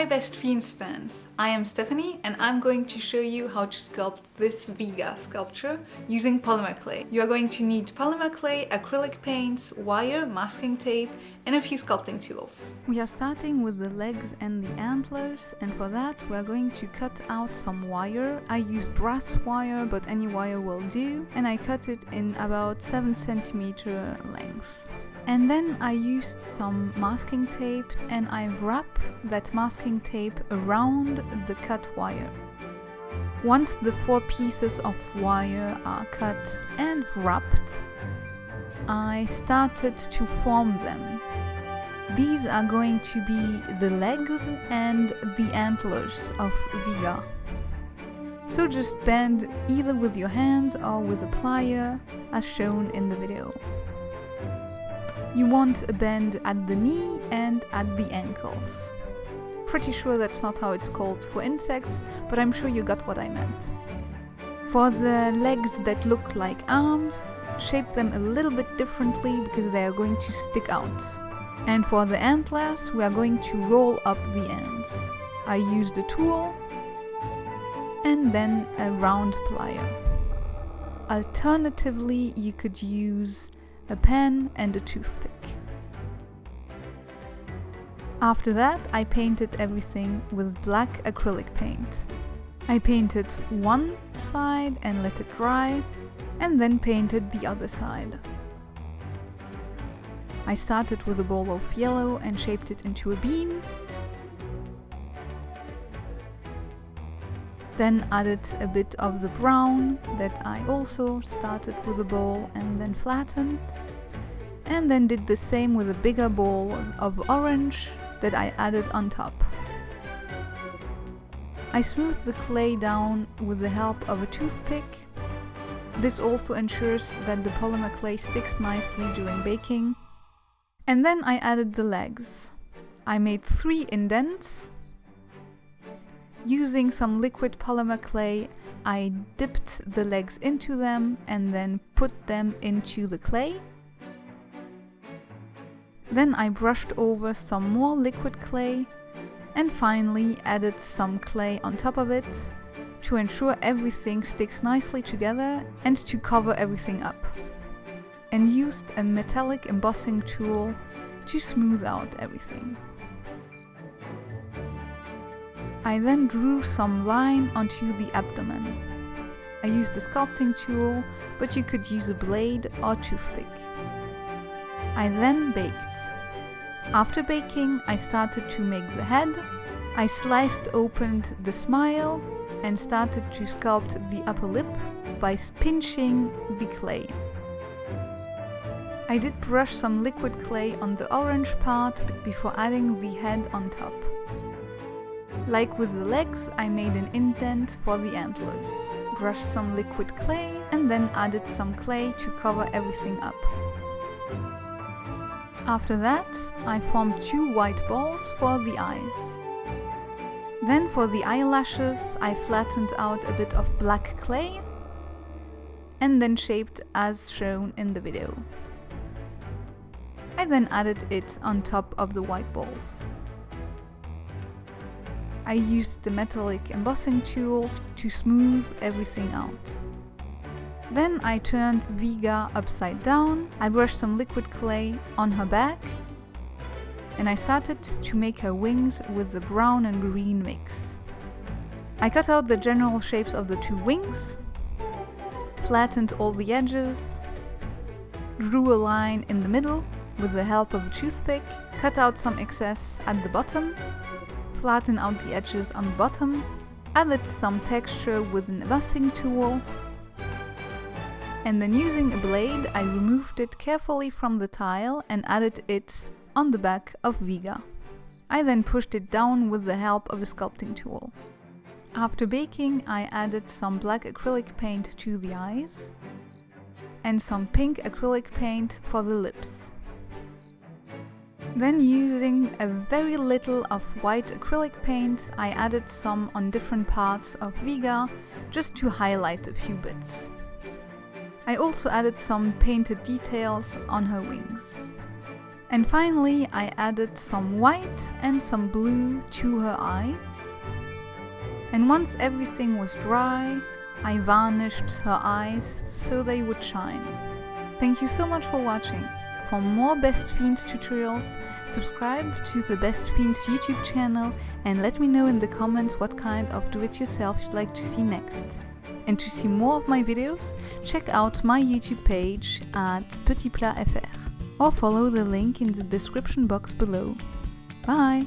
Hi best Fiends fans, I am Stephanie and I'm going to show you how to sculpt this Vega sculpture using polymer clay. You are going to need polymer clay, acrylic paints, wire, masking tape and a few sculpting tools. We are starting with the legs and the antlers, and for that we are going to cut out some wire. I used brass wire, but any wire will do, and I cut it in about 7 cm length. And then I used some masking tape and I wrap that masking tape around the cut wire. Once the 4 pieces of wire are cut and wrapped, I started to form them. These are going to be the legs and the antlers of Vega. So just bend either with your hands or with a plier as shown in the video. You want a bend at the knee and at the ankles. Pretty sure that's not how it's called for insects, but I'm sure you got what I meant. For the legs that look like arms, shape them a little bit differently because they are going to stick out. And for the antlers, we are going to roll up the ends. I used a tool and then a round plier. Alternatively, you could use a pen and a toothpick. After that, I painted everything with black acrylic paint. I painted one side and let it dry, and then painted the other side. I started with a ball of yellow and shaped it into a bean. Then added a bit of the brown that I also started with a ball and then flattened. And then did the same with a bigger ball of orange that I added on top. I smoothed the clay down with the help of a toothpick. This also ensures that the polymer clay sticks nicely during baking. And then I added the legs. I made 3 indents. Using some liquid polymer clay, I dipped the legs into them and then put them into the clay. Then I brushed over some more liquid clay and finally added some clay on top of it to ensure everything sticks nicely together and to cover everything up. And used a metallic embossing tool to smooth out everything. I then drew some line onto the abdomen. I used a sculpting tool, but you could use a blade or toothpick. I then baked. After baking, I started to make the head. I sliced open the smile and started to sculpt the upper lip by pinching the clay. I did brush some liquid clay on the orange part before adding the head on top. Like with the legs, I made an indent for the antlers. Brushed some liquid clay and then added some clay to cover everything up. After that, I formed 2 white balls for the eyes. Then for the eyelashes, I flattened out a bit of black clay and then shaped as shown in the video. I then added it on top of the white balls. I used the metallic embossing tool to smooth everything out. Then I turned Vega upside down. I brushed some liquid clay on her back and I started to make her wings with the brown and green mix. I cut out the general shapes of the 2 wings, flattened all the edges, drew a line in the middle with the help of a toothpick, cut out some excess at the bottom, flatten out the edges on the bottom, added some texture with an embossing tool, and then using a blade I removed it carefully from the tile and added it on the back of Vega. I then pushed it down with the help of a sculpting tool. After baking, I added some black acrylic paint to the eyes and some pink acrylic paint for the lips. Then using a very little of white acrylic paint, I added some on different parts of Vega just to highlight a few bits. I also added some painted details on her wings. And finally, I added some white and some blue to her eyes. And once everything was dry, I varnished her eyes so they would shine. Thank you so much for watching. For more Best Fiends tutorials, subscribe to the Best Fiends YouTube channel and let me know in the comments what kind of do-it-yourself you'd like to see next. And to see more of my videos, check out my YouTube page at petitplat.fr or follow the link in the description box below. Bye!